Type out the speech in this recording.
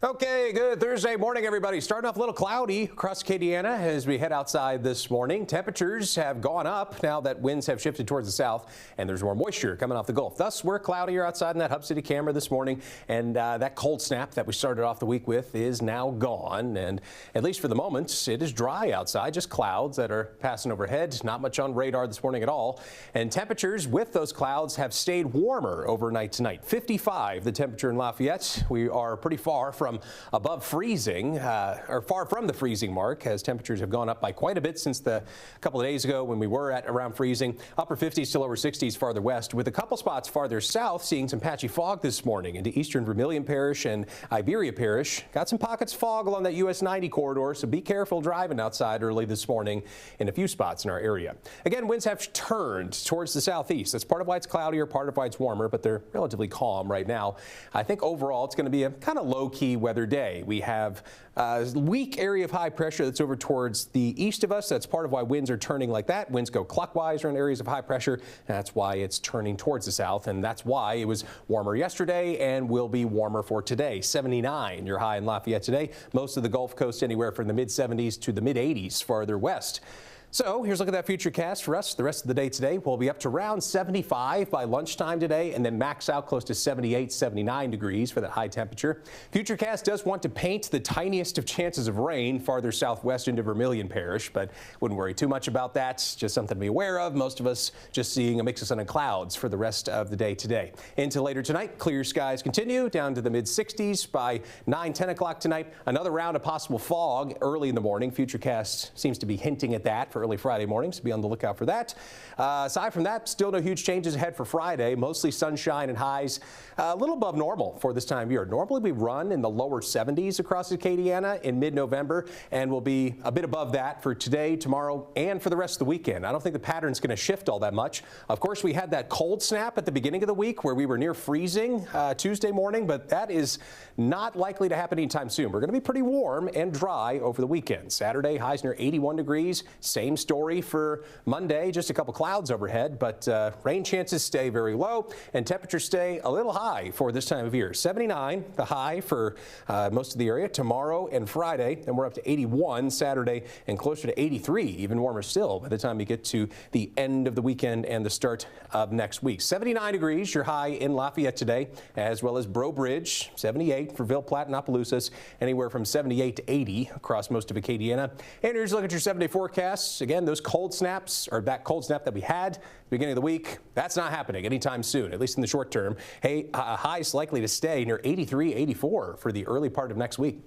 Okay, good Thursday morning, everybody. Starting off a little cloudy across Acadiana as we head outside this morning. Temperatures have gone up now that winds have shifted towards the south and there's more moisture coming off the Gulf. Thus, we're cloudier outside in that Hub City camera this morning, and that cold snap that we started off the week with is now gone. And at least for the moment, it is dry outside, just clouds that are passing overhead. Not much on radar this morning at all. And temperatures with those clouds have stayed warmer overnight tonight. 55 the temperature in Lafayette. We are pretty far from above freezing, or far from the freezing mark, as temperatures have gone up by quite a bit since a couple of days ago when we were at around freezing. Upper 50s to lower 60s farther west, with a couple spots farther south seeing some patchy fog this morning into eastern Vermilion Parish and Iberia Parish. Got some pockets of fog along that US 90 corridor, so be careful driving outside early this morning in a few spots in our area. Again, winds have turned towards the southeast. That's part of why it's cloudier, part of why it's warmer, but they're relatively calm right now. I think overall it's going to be a kind of low-key weather day. We have a weak area of high pressure that's over towards the east of us. That's part of why winds are turning like that. Winds go clockwise around areas of high pressure. That's why it's turning towards the south, and that's why it was warmer yesterday and will be warmer for today. 79 your high in Lafayette today. Most of the Gulf Coast anywhere from the mid-70s to the mid-80s farther west. So here's a look at that futurecast for us. The rest of the day today will be up to around 75 by lunchtime today, and then max out close to 78, 79 degrees for that high temperature. Futurecast does want to paint the tiniest of chances of rain farther southwest into Vermilion Parish, but wouldn't worry too much about that. Just something to be aware of. Most of us just seeing a mix of sun and clouds for the rest of the day today. Into later tonight, clear skies continue down to the mid-60s by 9, 10 o'clock tonight. Another round of possible fog early in the morning. Futurecast seems to be hinting at that for early Friday morning, so be on the lookout for that. Aside from that, still no huge changes ahead for Friday. Mostly sunshine and highs a little above normal for this time of year. Normally we run in the lower 70s across Acadiana in mid-November, and we'll be a bit above that for today, tomorrow, and for the rest of the weekend. I don't think the pattern's going to shift all that much. Of course, we had that cold snap at the beginning of the week where we were near freezing Tuesday morning, but that is not likely to happen anytime soon. We're going to be pretty warm and dry over the weekend. Saturday, highs near 81 degrees. Same story for Monday, just a couple clouds overhead, but rain chances stay very low and temperatures stay a little high for this time of year. 79 the high for most of the area tomorrow and Friday, and we're up to 81 Saturday and closer to 83, even warmer still by the time you get to the end of the weekend and the start of next week. 79 degrees your high in Lafayette today, as well as Breaux Bridge. 78 for Ville Platte and Opelousas, anywhere from 78 to 80 across most of Acadiana. And here's a look at your 7-day forecasts. Again, those cold snaps, or that cold snap that we had at the beginning of the week, that's not happening anytime soon, at least in the short term. Hey, highs likely to stay near 83, 84 for the early part of next week.